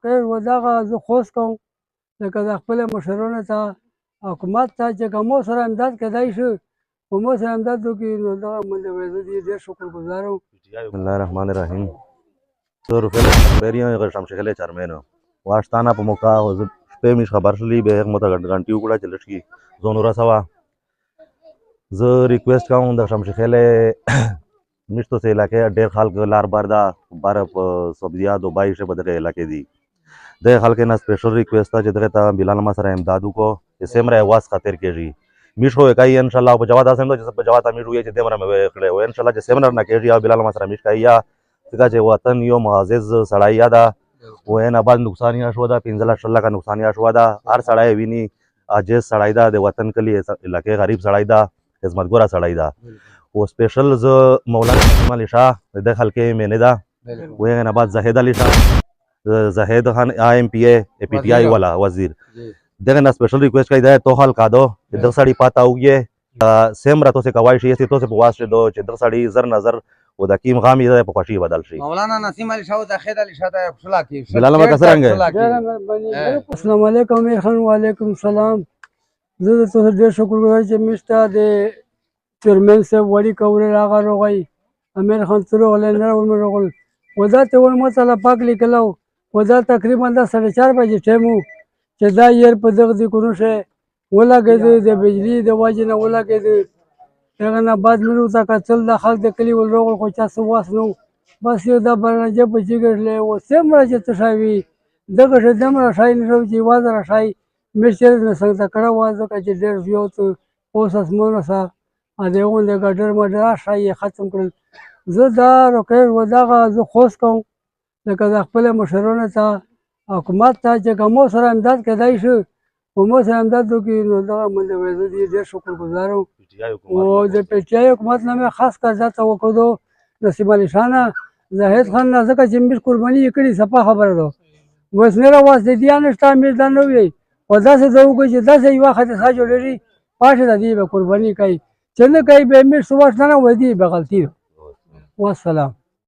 خیر و دغه زه خوست کوم لکه د خپلو مشرانو ته حکومت ته چې که مو سره امداد کیدای شي خو مو سره امداد وکړي نو دغه زه ډېر شکرګزار یم. بسم الله الرحمن الرحیم. زه رفیق خبر یم شمشخیل چرمین واشتانه په موقع شپې مې خبر شلی به هغه مته غنټي وکړه چې لږ کې زون ورسوه. زه ریکویسټ کوم د شمشخیل مشتو سے علاقې ډېر خلک لار بار دا بار په سبزیا دوبای شه په دغه علاقې دي د خلک نه سپیشل ریکویسټ ته چې دغه ته بلال ما سره امداد وکړو چې سیمره واس خاطر کېږي میش خو کوي ان شاء الله په جواد اسم چې په جواد امیر وي چې دمره مې کړې و ان شاء الله چې سیمره نه کېږي او بلال ما سره میش کوي یا څنګه چې وطن یو معزز سړی دا و نه بعد نقصان یا شو دا 15 لک نقصان یا شو دا هر سړی ویني عاجز سړی دا د وطن کلی علاقې غریب سړی دا خدمتګار سړی دا و سپیشل ز مولانا اسماعیل شاه د خلکې مینه دا و نه بعد زاهد علی شاه زاهد خان IMPA PTI والا وزیر دغه نه سپیشل ریکویسټ کوي دا تو حل کا دو د سړی پاتا وګي سیم راتو سے کوای شي ته سے په واسطه دو چې د سړی زر نظر و د کیم غامي د په خوشي بدل شي. مولانا نسیم علی شاه زاهد علی شاه ته خلا کی بلال ما کسرنګ السلام علیکم امیر خان وعلیکم السلام. زه د تاسو ډېر شکرګزار چې مستا د چیرمن صاحب وړي کورې راغی روغی امیر خان تر غل نه ورغل ودا ته ول متعالی پاک لیکلو ودا تقریبا د 4:30 بجې ټیم چې دا ير په دغه د کونو شه ولګېد د بجلی د واجب نه ولګېد هغه نه بعد منو تا کتل د خلک د کلی ول روغل خو چا سواس نو بس یو د برنجه په جګړلې و سمره چې تشاوي دغه شه دمره شای نه چې واز را شای مشر نه څنګه کړه وازه چې ډېر یو ته اوس اسمونه سره ا دېون د ګډر مډر شای ختم کړل. زه دا روکې و دغه زه خوست کوم لکه د خپل مشرانو ته حکومت ته چې کوم سره امداد کیدای شي کوم سره امداد وکړي نو دغه زه ډېر شکرګزار یم او د PTI حکومت نه مې خاص کار ځاته وکړو نسیم علي شاه زاهد خان نه ځکه چې مې قرباني کړې صفه خبره ده وس نه راوځي دي انشته مې دا نه وي او داسې زه وکړم چې داسې یو وخت ساجو لري پاشه د دې به قرباني کوي چې نه کوي به مې سواش نه ودی به غلطي والسلام.